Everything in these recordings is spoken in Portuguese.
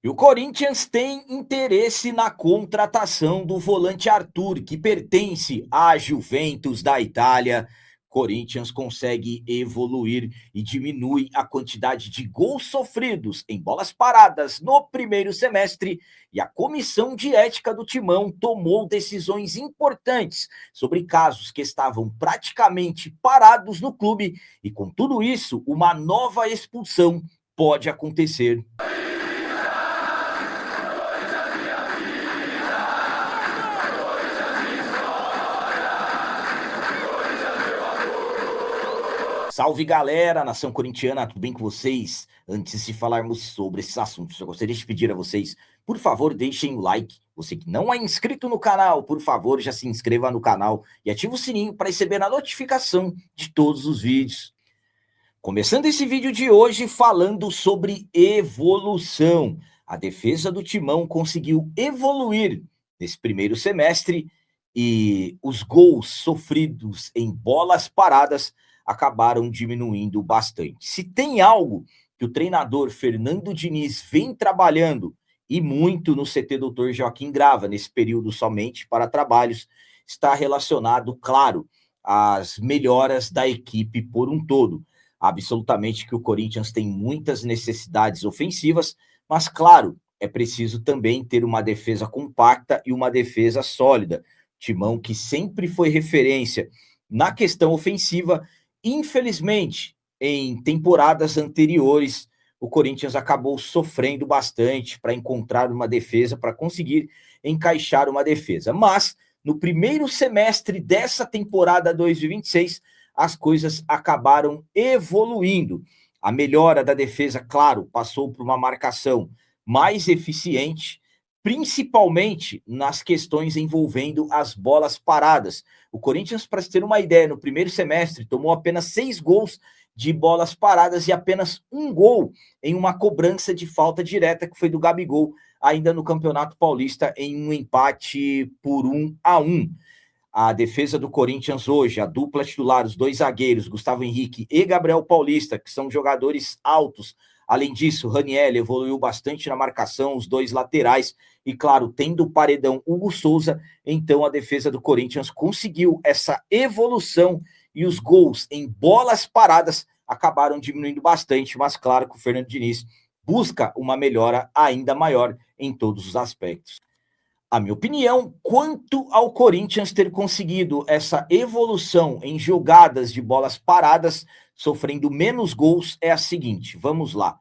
E o Corinthians tem interesse na contratação do volante Arthur, que pertence à Juventus da Itália. Corinthians consegue evoluir e diminui a quantidade de gols sofridos em bolas paradas no primeiro semestre. E a comissão de ética do Timão tomou decisões importantes sobre casos que estavam praticamente parados no clube. E com tudo isso, uma nova expulsão pode acontecer. Salve galera, nação corintiana, tudo bem com vocês? Antes de falarmos sobre esses assuntos, eu gostaria de pedir a vocês, por favor, deixem o like. Você que não é inscrito no canal, por favor, já se inscreva no canal e ative o sininho para receber a notificação de todos os vídeos. Começando esse vídeo de hoje falando sobre evolução. A defesa do Timão conseguiu evoluir nesse primeiro semestre e os gols sofridos em bolas paradas acabaram diminuindo bastante. Se tem algo que o treinador Fernando Diniz vem trabalhando e muito no CT Dr. Joaquim Grava, nesse período somente para trabalhos, está relacionado, claro, às melhoras da equipe por um todo. Absolutamente que o Corinthians tem muitas necessidades ofensivas, mas claro, é preciso também ter uma defesa compacta e uma defesa sólida. Timão que sempre foi referência na questão ofensiva, infelizmente, em temporadas anteriores, o Corinthians acabou sofrendo bastante para encontrar uma defesa, para conseguir encaixar uma defesa. Mas, no primeiro semestre dessa temporada 2026, as coisas acabaram evoluindo. A melhora da defesa, claro, passou por uma marcação mais eficiente, principalmente nas questões envolvendo as bolas paradas. O Corinthians, para ter uma ideia, no primeiro semestre tomou apenas 6 gols de bolas paradas e apenas 1 gol em uma cobrança de falta direta, que foi do Gabigol, ainda no Campeonato Paulista, em um empate por 1-1. A defesa do Corinthians hoje, a dupla titular, os dois zagueiros, Gustavo Henrique e Gabriel Paulista, que são jogadores altos. Além disso, Raniel evoluiu bastante na marcação, os dois laterais, e claro, tendo o paredão Hugo Souza, então a defesa do Corinthians conseguiu essa evolução e os gols em bolas paradas acabaram diminuindo bastante, mas claro que o Fernando Diniz busca uma melhora ainda maior em todos os aspectos. A minha opinião, quanto ao Corinthians ter conseguido essa evolução em jogadas de bolas paradas, sofrendo menos gols, é a seguinte, vamos lá.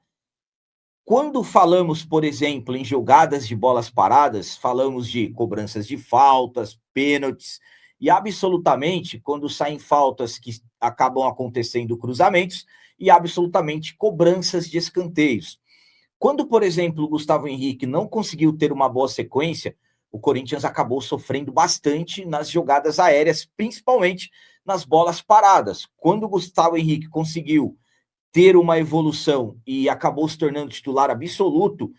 Quando falamos, por exemplo, em jogadas de bolas paradas, falamos de cobranças de faltas, pênaltis, e absolutamente, quando saem faltas que acabam acontecendo cruzamentos, e absolutamente cobranças de escanteios. Quando, por exemplo, o Gustavo Henrique não conseguiu ter uma boa sequência, o Corinthians acabou sofrendo bastante nas jogadas aéreas, principalmente nas bolas paradas. Quando o Gustavo Henrique conseguiu ter uma evolução e acabou se tornando titular absoluto,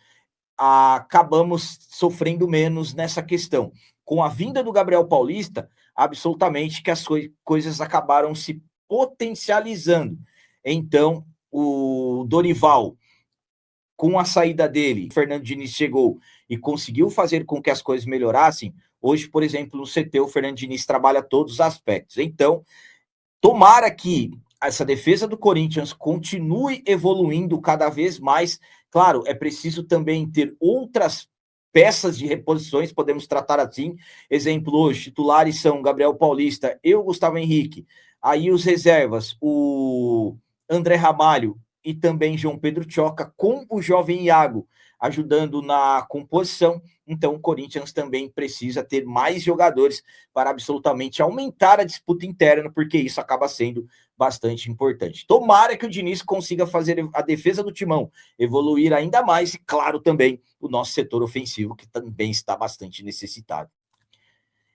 acabamos sofrendo menos nessa questão. Com a vinda do Gabriel Paulista, absolutamente que as coisas acabaram se potencializando. Então, o Dorival, com a saída dele, o Fernando Diniz chegou e conseguiu fazer com que as coisas melhorassem. Hoje, por exemplo, no CT, o Fernando Diniz trabalha todos os aspectos. Então, tomara que essa defesa do Corinthians continue evoluindo cada vez mais. Claro, é preciso também ter outras peças de reposições, podemos tratar assim. Exemplo, hoje, titulares são Gabriel Paulista e o Gustavo Henrique. Aí os reservas, o André Ramalho e também João Pedro Tchoca, com o jovem Iago ajudando na composição. Então o Corinthians também precisa ter mais jogadores para absolutamente aumentar a disputa interna, porque isso acaba sendo bastante importante. Tomara que o Diniz consiga fazer a defesa do Timão evoluir ainda mais e, claro, também o nosso setor ofensivo, que também está bastante necessitado.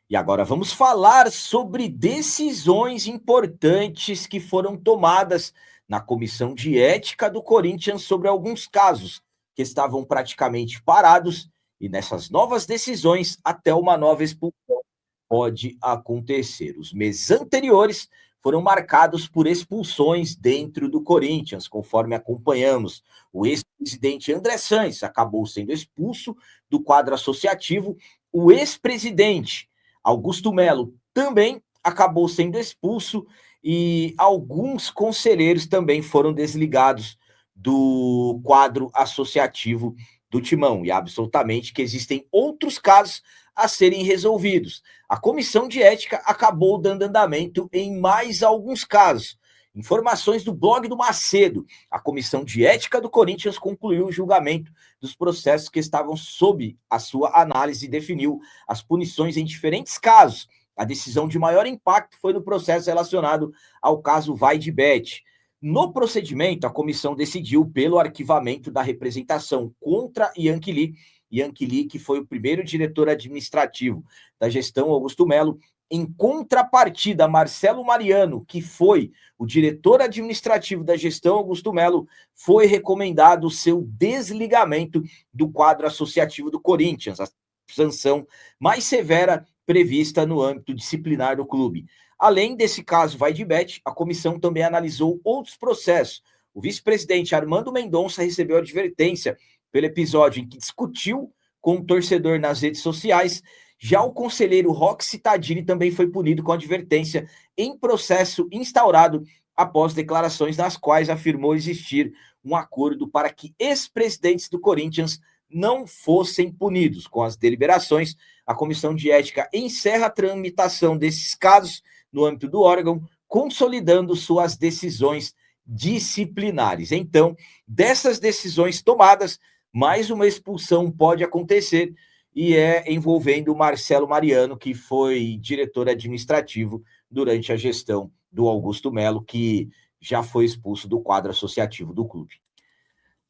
E agora vamos falar sobre decisões importantes que foram tomadas na comissão de ética do Corinthians sobre alguns casos que estavam praticamente parados, e nessas novas decisões até uma nova expulsão pode acontecer. Os meses anteriores foram marcados por expulsões dentro do Corinthians, conforme acompanhamos. O ex-presidente André Sanches acabou sendo expulso do quadro associativo. O ex-presidente Augusto Melo também acabou sendo expulso e alguns conselheiros também foram desligados do quadro associativo do Timão. E absolutamente que existem outros casos a serem resolvidos. A comissão de ética acabou dando andamento em mais alguns casos. Informações do blog do Macedo. A comissão de ética do Corinthians concluiu o julgamento dos processos que estavam sob a sua análise e definiu as punições em diferentes casos. A decisão de maior impacto foi no processo relacionado ao caso Vai de Bet. No procedimento, a comissão decidiu pelo arquivamento da representação contra Yankee Lee, que foi o primeiro diretor administrativo da gestão Augusto Melo. Em contrapartida, Marcelo Mariano, que foi o diretor administrativo da gestão Augusto Melo, foi recomendado o seu desligamento do quadro associativo do Corinthians, a sanção mais severa prevista no âmbito disciplinar do clube. Além desse caso Vai de Bet, a comissão também analisou outros processos. O vice-presidente Armando Mendonça recebeu advertência pelo episódio em que discutiu com um torcedor nas redes sociais. Já o conselheiro Roxy Tadini também foi punido com advertência em processo instaurado após declarações nas quais afirmou existir um acordo para que ex-presidentes do Corinthians não fossem punidos. Com as deliberações, a comissão de ética encerra a tramitação desses casos no âmbito do órgão, consolidando suas decisões disciplinares. Então, dessas decisões tomadas, mais uma expulsão pode acontecer, e é envolvendo o Marcelo Mariano, que foi diretor administrativo durante a gestão do Augusto Melo, que já foi expulso do quadro associativo do clube.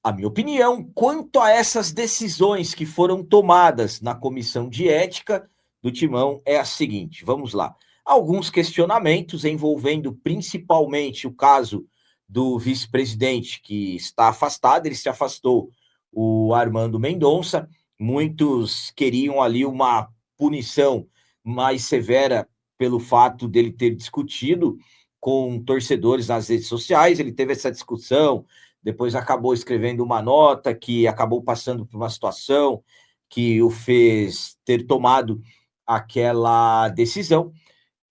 A minha opinião quanto a essas decisões que foram tomadas na comissão de ética do Timão é a seguinte, vamos lá. Alguns questionamentos envolvendo principalmente o caso do vice-presidente que está afastado, ele se afastou, o Armando Mendonça. Muitos queriam ali uma punição mais severa pelo fato dele ter discutido com torcedores nas redes sociais. Ele teve essa discussão, depois acabou escrevendo uma nota que acabou passando por uma situação que o fez ter tomado aquela decisão.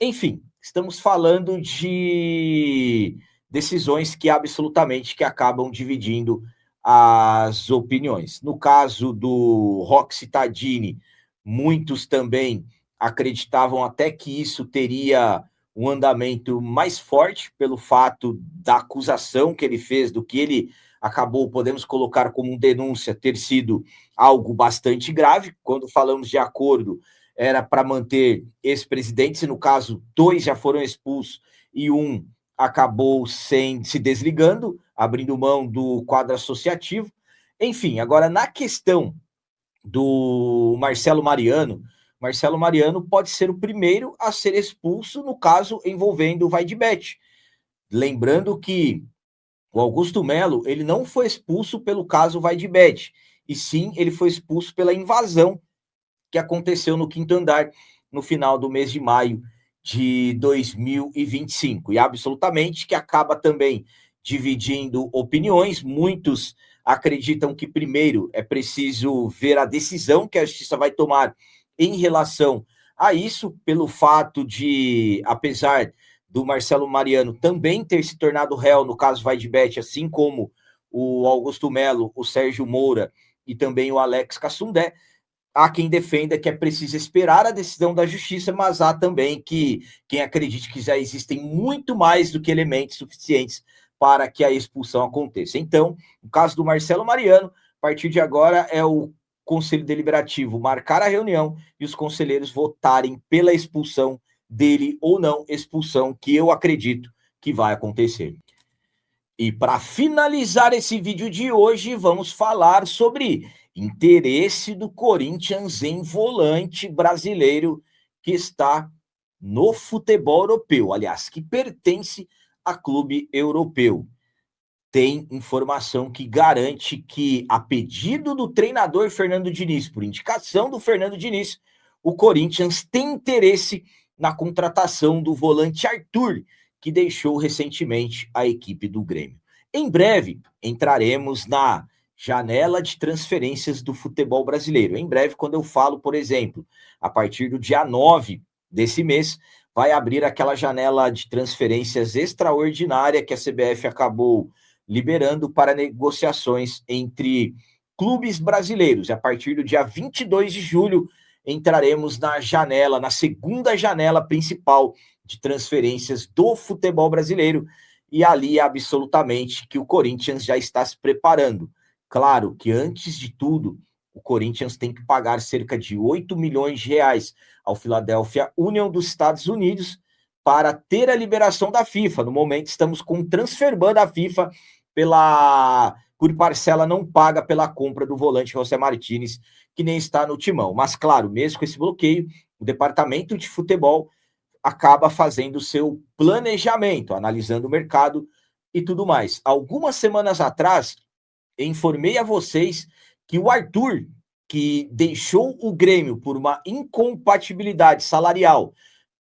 Enfim, estamos falando de decisões que absolutamente que acabam dividindo as opiniões. No caso do Roxy Tadini, muitos também acreditavam até que isso teria um andamento mais forte pelo fato da acusação que ele fez, do que ele acabou, podemos colocar como denúncia, ter sido algo bastante grave. Quando falamos de acordo, era para manter ex-presidentes, e no caso, 2 já foram expulsos e um acabou se desligando, abrindo mão do quadro associativo. Enfim, agora na questão do Marcelo Mariano pode ser o primeiro a ser expulso no caso envolvendo o Vai de Bet. Lembrando que o Augusto Melo, ele não foi expulso pelo caso Vai de Bet, e sim ele foi expulso pela invasão que aconteceu no quinto andar no final do mês de maio de 2025. E absolutamente que acaba também dividindo opiniões. Muitos acreditam que primeiro é preciso ver a decisão que a justiça vai tomar em relação a isso, pelo fato de, apesar do Marcelo Mariano também ter se tornado réu no caso Vai de Bet, assim como o Augusto Melo, o Sérgio Moura e também o Alex Cassundé, há quem defenda que é preciso esperar a decisão da justiça, mas há também quem acredite que já existem muito mais do que elementos suficientes para que a expulsão aconteça. Então, no caso do Marcelo Mariano, a partir de agora é o Conselho Deliberativo marcar a reunião e os conselheiros votarem pela expulsão dele ou não, expulsão que eu acredito que vai acontecer. E para finalizar esse vídeo de hoje, vamos falar sobre interesse do Corinthians em volante brasileiro que está no futebol europeu, aliás, que pertence a clube europeu. Tem informação que garante que, a pedido do treinador Fernando Diniz, por indicação do Fernando Diniz, o Corinthians tem interesse na contratação do volante Arthur, que deixou recentemente a equipe do Grêmio. Em breve, entraremos na janela de transferências do futebol brasileiro. Em breve, quando eu falo, por exemplo, a partir do dia 9 desse mês, vai abrir aquela janela de transferências extraordinária que a CBF acabou liberando para negociações entre clubes brasileiros. A partir do dia 22 de julho, entraremos na janela, na segunda janela principal de transferências do futebol brasileiro, e ali absolutamente que o Corinthians já está se preparando. Claro que antes de tudo, o Corinthians tem que pagar cerca de 8 milhões de reais ao Philadelphia Union dos Estados Unidos para ter a liberação da FIFA. No momento estamos com um transfer ban da FIFA por parcela não paga pela compra do volante José Martínez, que nem está no timão. Mas claro, mesmo com esse bloqueio, o departamento de futebol acaba fazendo o seu planejamento, analisando o mercado e tudo mais. Algumas semanas atrás, informei a vocês que o Arthur, que deixou o Grêmio por uma incompatibilidade salarial,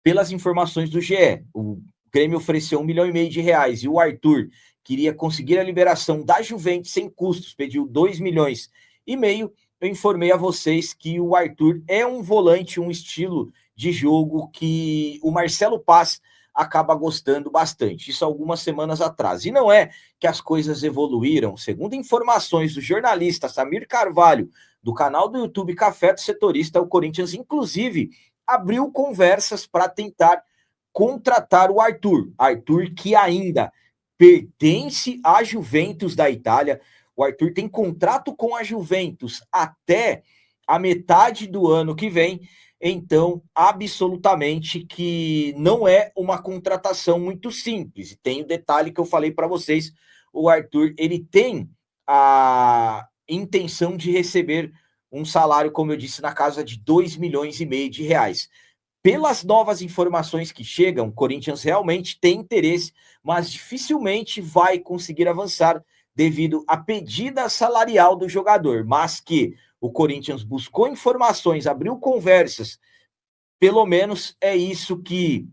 pelas informações do GE, o Grêmio ofereceu 1,5 milhão de reais e o Arthur queria conseguir a liberação da Juventus sem custos, pediu 2,5 milhões. Eu informei a vocês que o Arthur é um volante, um estilo de jogo que o Marcelo Paz acaba gostando bastante. Isso algumas semanas atrás. E não é que as coisas evoluíram. Segundo informações do jornalista Samir Carvalho, do canal do YouTube Café do Setorista, o Corinthians, inclusive, abriu conversas para tentar contratar o Arthur. Arthur que ainda pertence à Juventus da Itália. O Arthur tem contrato com a Juventus até a metade do ano que vem. Então, absolutamente que não é uma contratação muito simples. E tem o detalhe que eu falei para vocês, o Arthur, ele tem a intenção de receber um salário, como eu disse, na casa de 2,5 milhões de reais. Pelas novas informações que chegam, o Corinthians realmente tem interesse, mas dificilmente vai conseguir avançar devido à pedida salarial do jogador, mas que o Corinthians buscou informações, abriu conversas, pelo menos é isso que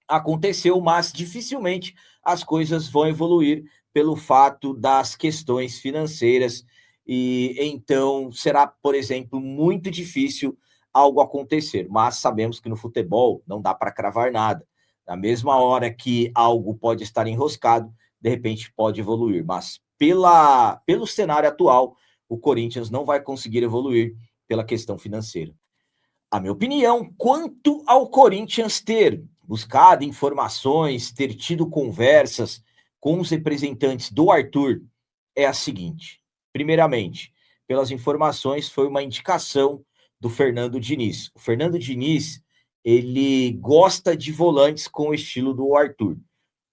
aconteceu, mas dificilmente as coisas vão evoluir pelo fato das questões financeiras, e então será, por exemplo, muito difícil algo acontecer, mas sabemos que no futebol não dá para cravar nada. Na mesma hora que algo pode estar enroscado, de repente pode evoluir, mas pelo cenário atual, o Corinthians não vai conseguir evoluir pela questão financeira. A minha opinião, quanto ao Corinthians ter buscado informações, ter tido conversas com os representantes do Arthur, é a seguinte. Primeiramente, pelas informações, foi uma indicação do Fernando Diniz. O Fernando Diniz, ele gosta de volantes com o estilo do Arthur.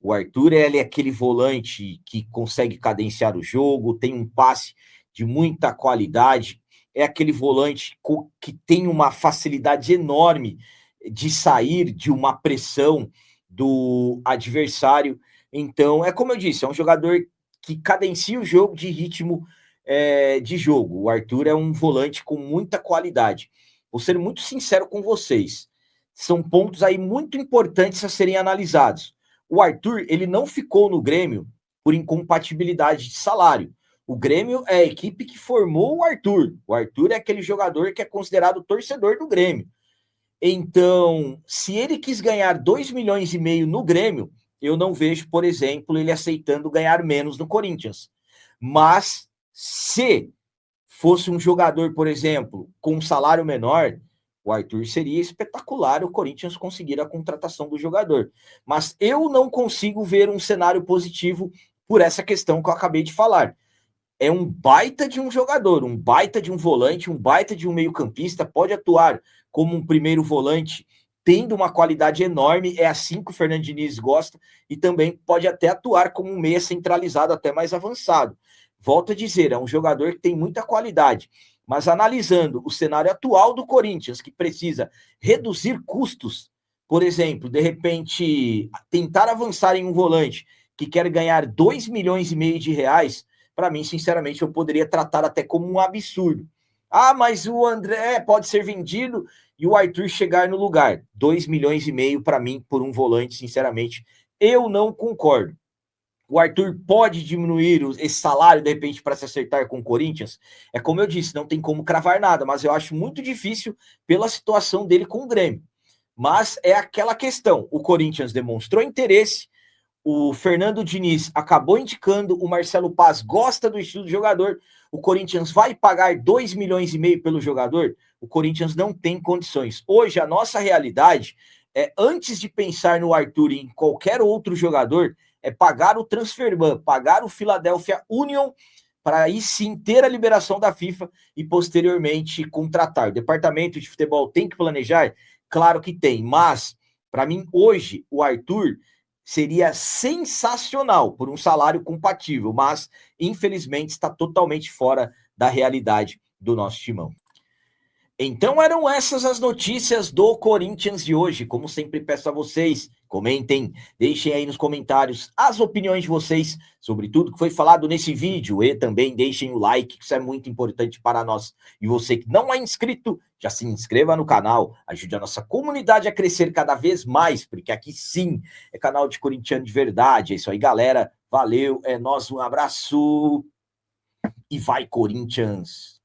O Arthur, ele é aquele volante que consegue cadenciar o jogo, tem um passe de muita qualidade, é aquele volante que tem uma facilidade enorme de sair de uma pressão do adversário. Então, é como eu disse, é um jogador que cadencia o jogo de ritmo de jogo. O Arthur é um volante com muita qualidade. Vou ser muito sincero com vocês. São pontos aí muito importantes a serem analisados. O Arthur, ele não ficou no Grêmio por incompatibilidade de salário. O Grêmio é a equipe que formou o Arthur. O Arthur é aquele jogador que é considerado torcedor do Grêmio. Então, se ele quis ganhar 2,5 milhões no Grêmio, eu não vejo, por exemplo, ele aceitando ganhar menos no Corinthians. Mas, se fosse um jogador, por exemplo, com um salário menor, o Arthur seria espetacular o Corinthians conseguir a contratação do jogador. Mas eu não consigo ver um cenário positivo por essa questão que eu acabei de falar. É um baita de um jogador, um baita de um volante, um baita de um meio-campista, pode atuar como um primeiro volante, tendo uma qualidade enorme, é assim que o Fernando Diniz gosta, e também pode até atuar como um meia centralizado, até mais avançado. Volto a dizer, é um jogador que tem muita qualidade, mas analisando o cenário atual do Corinthians, que precisa reduzir custos, por exemplo, de repente, tentar avançar em um volante que quer ganhar 2,5 milhões de reais, para mim, sinceramente, eu poderia tratar até como um absurdo. Ah, mas o André pode ser vendido e o Arthur chegar no lugar. 2,5 milhões para mim, por um volante, sinceramente, eu não concordo. O Arthur pode diminuir esse salário, de repente, para se acertar com o Corinthians? É como eu disse, não tem como cravar nada, mas eu acho muito difícil pela situação dele com o Grêmio. Mas é aquela questão, o Corinthians demonstrou interesse, o Fernando Diniz acabou indicando, o Marcelo Paz gosta do estilo de jogador, o Corinthians vai pagar 2,5 milhões pelo jogador? O Corinthians não tem condições. Hoje, a nossa realidade é, antes de pensar no Arthur e em qualquer outro jogador, é pagar o Transferban, pagar o Philadelphia Union, para aí sim ter a liberação da FIFA e posteriormente contratar. O departamento de futebol tem que planejar? Claro que tem, mas para mim hoje o Arthur seria sensacional por um salário compatível, mas infelizmente está totalmente fora da realidade do nosso timão. Então eram essas as notícias do Corinthians de hoje. Como sempre peço a vocês, comentem, deixem aí nos comentários as opiniões de vocês sobre tudo que foi falado nesse vídeo e também deixem o like, que isso é muito importante para nós. E você que não é inscrito, já se inscreva no canal, ajude a nossa comunidade a crescer cada vez mais, porque aqui sim é canal de corintiano de verdade. É isso aí, galera. Valeu, é nóis, um abraço e vai Corinthians!